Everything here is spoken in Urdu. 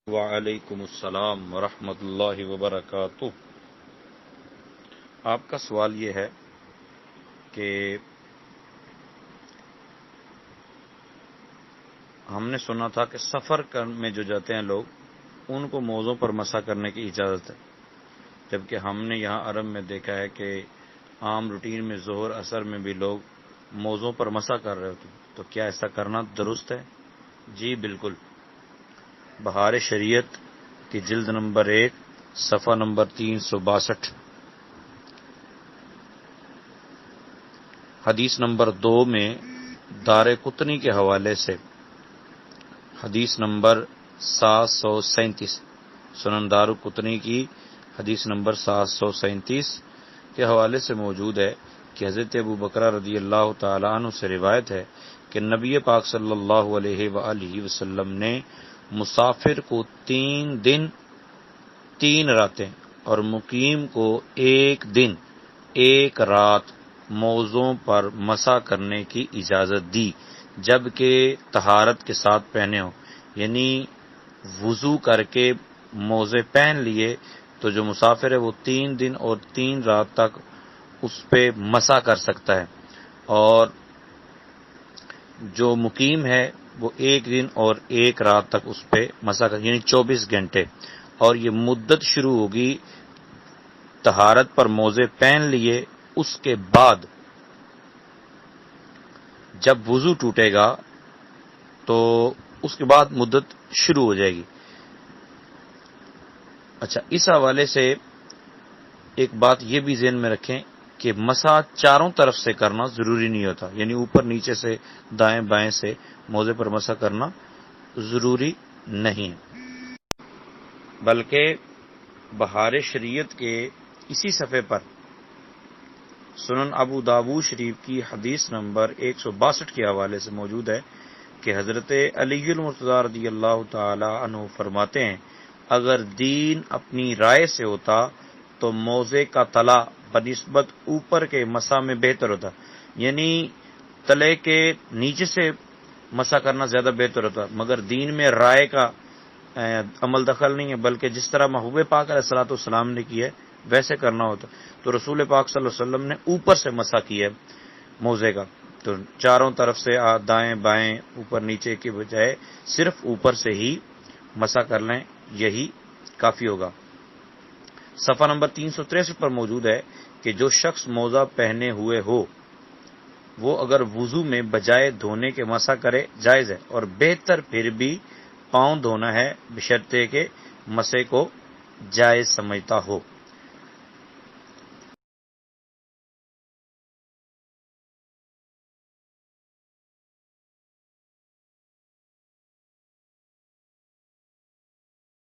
وعلیکم السلام ورحمۃ اللہ وبرکاتہ۔ آپ کا سوال یہ ہے کہ ہم نے سنا تھا کہ سفر میں جو جاتے ہیں لوگ ان کو موزوں پر مسح کرنے کی اجازت ہے، جبکہ ہم نے یہاں عرب میں دیکھا ہے کہ عام روٹین میں ظہر عصر میں بھی لوگ موزوں پر مسح کر رہے ہوتے ہیں، تو کیا ایسا کرنا درست ہے؟ جی بالکل۔ بہار شریعت کی جلد نمبر 1 صفحہ نمبر 362 حدیث نمبر 2 میں دار قطنی کے حوالے سے حدیث نمبر 737 سنن دار قطنی کی حدیث نمبر 737 کے حوالے سے موجود ہے کہ حضرت ابو بکر رضی اللہ تعالی عنہ سے روایت ہے کہ نبی پاک صلی اللہ علیہ وآلہ وسلم نے مسافر کو 3 دن 3 راتیں اور مقیم کو 1 دن 1 رات موزوں پر مسح کرنے کی اجازت دی، جبکہ طہارت کے ساتھ پہنے ہوں، یعنی وضو کر کے موزے پہن لیے تو جو مسافر ہے وہ 3 دن اور 3 رات تک اس پہ مسح کر سکتا ہے، اور جو مقیم ہے وہ 1 دن اور 1 رات تک اس پہ مسح کر، یعنی 24 گھنٹے، اور یہ مدت شروع ہوگی طہارت پر موزے پہن لیے اس کے بعد جب وضو ٹوٹے گا تو اس کے بعد مدت شروع ہو جائے گی۔ اچھا، اس حوالے سے ایک بات یہ بھی ذہن میں رکھیں کہ مسح چاروں طرف سے کرنا ضروری نہیں ہوتا، یعنی اوپر نیچے سے دائیں بائیں سے موزے پر مسح کرنا ضروری نہیں ہے، بلکہ بہار شریعت کے اسی صفحے پر سنن ابو داؤد شریف کی حدیث نمبر 162 کے حوالے سے موجود ہے کہ حضرت علی المرتضی رضی اللہ تعالی عنہ فرماتے ہیں، اگر دین اپنی رائے سے ہوتا تو موزے کا تلا بنسبت اوپر کے مسح میں بہتر ہوتا، یعنی تلے کے نیچے سے مسح کرنا زیادہ بہتر ہوتا، مگر دین میں رائے کا عمل دخل نہیں ہے، بلکہ جس طرح محبوب پاک علیہ الصلوۃ والسلام نے کی ہے ویسے کرنا ہوتا، تو رسول پاک صلی اللہ علیہ وسلم نے اوپر سے مسح کی ہے موزے کا، تو چاروں طرف سے دائیں بائیں اوپر نیچے کے بجائے صرف اوپر سے ہی مسح کر لیں، یہی کافی ہوگا۔ صفحہ نمبر 363 پر موجود ہے کہ جو شخص موزہ پہنے ہوئے ہو وہ اگر وضو میں بجائے دھونے کے مسح کرے جائز ہے، اور بہتر پھر بھی پاؤں دھونا ہے بشرطے کہ مسح کو جائز سمجھتا ہو۔